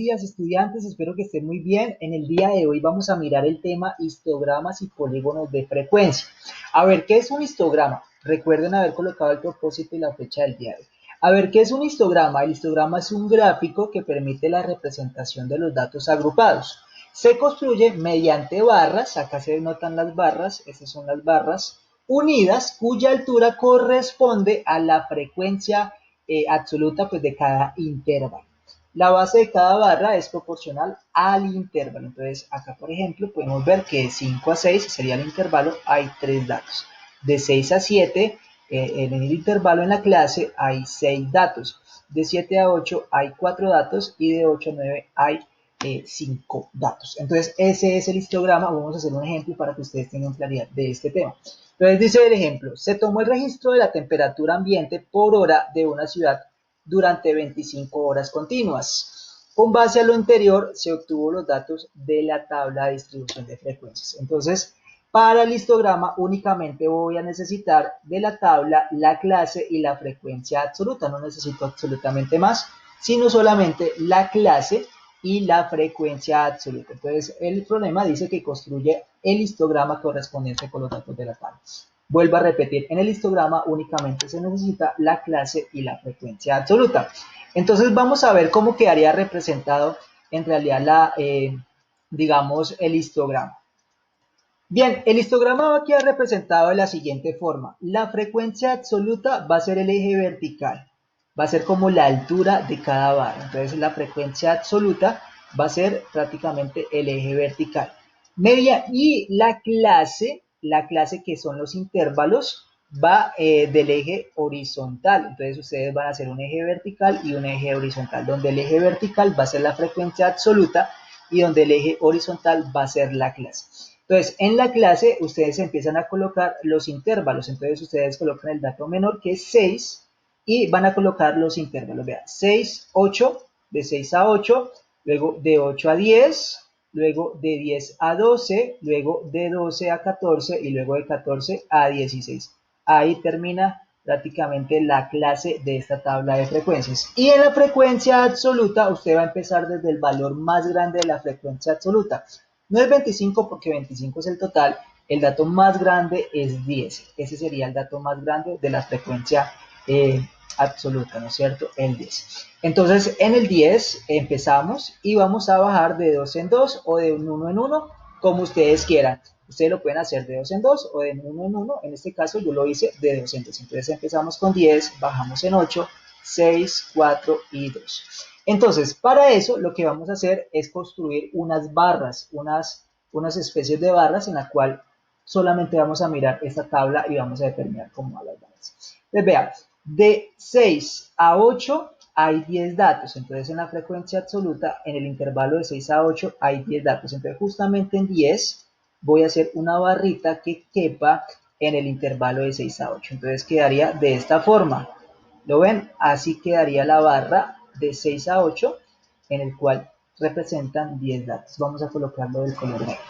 Días estudiantes, espero que estén muy bien. En el día de hoy vamos a mirar el tema histogramas y polígonos de frecuencia. A ver, ¿qué es un histograma? Recuerden haber colocado el propósito y la fecha del día de hoy. A ver, ¿qué es un histograma? El histograma es un gráfico que permite la representación de los datos agrupados. Se construye mediante barras, acá se denotan las barras, estas son las barras, unidas, cuya altura corresponde a la frecuencia absoluta pues, de cada intervalo. La base de cada barra es proporcional al intervalo. Entonces, acá, por ejemplo, podemos ver que de 5 a 6 sería el intervalo, hay 3 datos. De 6 a 7, en el intervalo en la clase, hay 6 datos. De 7 a 8 hay 4 datos y de 8 a 9 hay 5 datos. Entonces, ese es el histograma. Vamos a hacer un ejemplo para que ustedes tengan claridad de este tema. Entonces, dice el ejemplo, se tomó el registro de la temperatura ambiente por hora de una ciudad durante 25 horas continuas. Con base a lo anterior, se obtuvo los datos de la tabla de distribución de frecuencias. Entonces, para el histograma únicamente voy a necesitar de la tabla la clase y la frecuencia absoluta. No necesito absolutamente más, sino solamente la clase y la frecuencia absoluta. Entonces, el problema dice que construye el histograma correspondiente con los datos de la tabla. Vuelvo a repetir, en el histograma únicamente se necesita la clase y la frecuencia absoluta. Entonces vamos a ver cómo quedaría representado en realidad digamos, el histograma. Bien, el histograma va a quedar representado de la siguiente forma. La frecuencia absoluta va a ser el eje vertical, va a ser como la altura de cada barra. Entonces la frecuencia absoluta va a ser prácticamente el eje vertical. Media y la clase que son los intervalos, va del eje horizontal. Entonces ustedes van a hacer un eje vertical y un eje horizontal, donde el eje vertical va a ser la frecuencia absoluta y donde el eje horizontal va a ser la clase. Entonces, en la clase ustedes empiezan a colocar los intervalos. Entonces, ustedes colocan el dato menor, que es 6, y van a colocar los intervalos. Vean, 6, 8, de 6 a 8, luego de 8 a 10, luego de 10 a 12, luego de 12 a 14 y luego de 14 a 16. Ahí termina prácticamente la clase de esta tabla de frecuencias. Y en la frecuencia absoluta, usted va a empezar desde el valor más grande de la frecuencia absoluta. No es 25 porque 25 es el total, el dato más grande es 10. Ese sería el dato más grande de la frecuencia absoluta, ¿no es cierto? El 10. Entonces, en el 10 empezamos y vamos a bajar de 2 en 2 o de 1 en 1, como ustedes quieran. Ustedes lo pueden hacer de 2 en 2 o de 1 en 1. En este caso yo lo hice de 2 en 2. Entonces empezamos con 10, bajamos en 8, 6, 4 y 2. Entonces, para eso lo que vamos a hacer es construir unas barras, unas especies de barras en la cual solamente vamos a mirar esta tabla y vamos a determinar cómo van las barras. Entonces, vean, de 6 a 8 hay 10 datos. Entonces, en la frecuencia absoluta, en el intervalo de 6 a 8 hay 10 datos. Entonces, justamente en 10 voy a hacer una barrita que quepa en el intervalo de 6 a 8. Entonces, quedaría de esta forma. ¿Lo ven? Así quedaría la barra de 6 a 8, en el cual representan 10 datos. Vamos a colocarlo del color negro.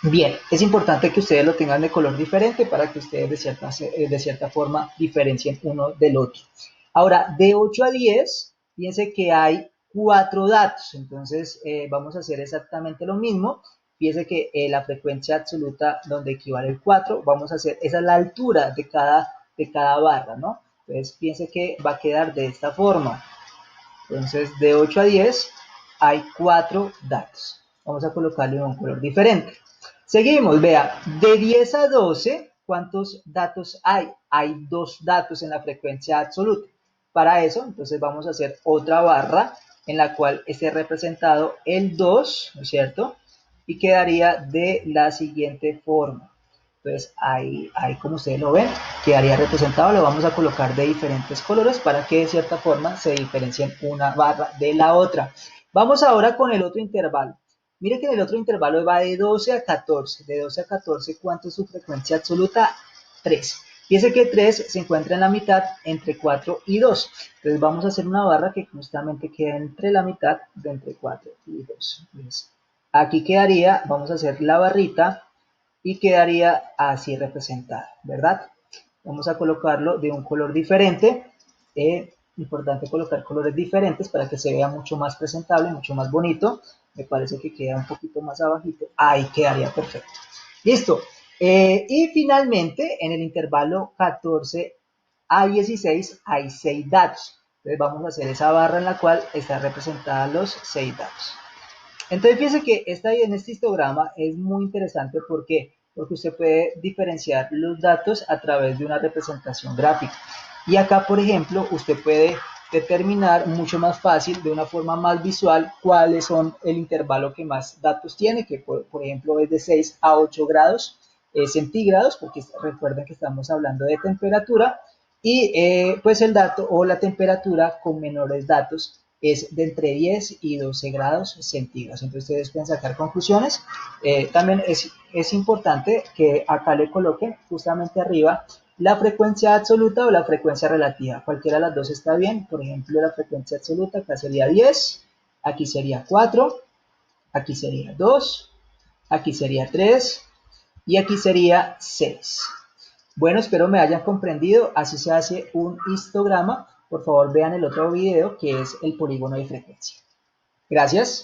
Bien, es importante que ustedes lo tengan de color diferente para que ustedes de cierta forma diferencien uno del otro. Ahora, de 8 a 10, fíjense que hay 4 datos. Entonces, vamos a hacer exactamente lo mismo. Fíjense que la frecuencia absoluta donde equivale el 4, vamos a hacer, esa es la altura de cada barra, ¿no? Entonces, fíjense que va a quedar de esta forma. Entonces, de 8 a 10 hay 4 datos. Vamos a colocarle un color diferente. Seguimos, vea, de 10 a 12, ¿cuántos datos hay? Hay 2 datos en la frecuencia absoluta. Para eso, entonces vamos a hacer otra barra en la cual esté representado el 2, ¿no es cierto? Y quedaría de la siguiente forma. Entonces, ahí como ustedes lo ven, quedaría representado. Lo vamos a colocar de diferentes colores para que de cierta forma se diferencien una barra de la otra. Vamos ahora con el otro intervalo. Mire que en el otro intervalo va de 12 a 14. De 12 a 14, ¿cuánto es su frecuencia absoluta? 3. Fíjense que 3 se encuentra en la mitad entre 4 y 2. Entonces vamos a hacer una barra que justamente queda entre la mitad de entre 4 y 2. Entonces, aquí quedaría, vamos a hacer la barrita y quedaría así representada, ¿verdad? Vamos a colocarlo de un color diferente. Importante colocar colores diferentes para que se vea mucho más presentable, mucho más bonito. Me parece que queda un poquito más abajito. Ahí quedaría perfecto. Listo. Y finalmente, en el intervalo 14 a 16 hay 6 datos. Entonces vamos a hacer esa barra en la cual están representados los 6 datos. Entonces fíjense que en este histograma es muy interesante porque usted puede diferenciar los datos a través de una representación gráfica. Y acá, por ejemplo, usted puede determinar mucho más fácil, de una forma más visual, cuáles son el intervalo que más datos tiene, que por ejemplo es de 6 a 8 grados centígrados, porque recuerden que estamos hablando de temperatura, y pues el dato o la temperatura con menores datos es de entre 10 y 12 grados centígrados. Entonces ustedes pueden sacar conclusiones. También es importante que acá le coloquen justamente arriba la frecuencia absoluta o la frecuencia relativa. Cualquiera de las dos está bien. Por ejemplo, la frecuencia absoluta acá sería 10, aquí sería 4, aquí sería 2, aquí sería 3 y aquí sería 6. Bueno, espero me hayan comprendido. Así se hace un histograma. Por favor, vean el otro video que es el polígono de frecuencia. Gracias.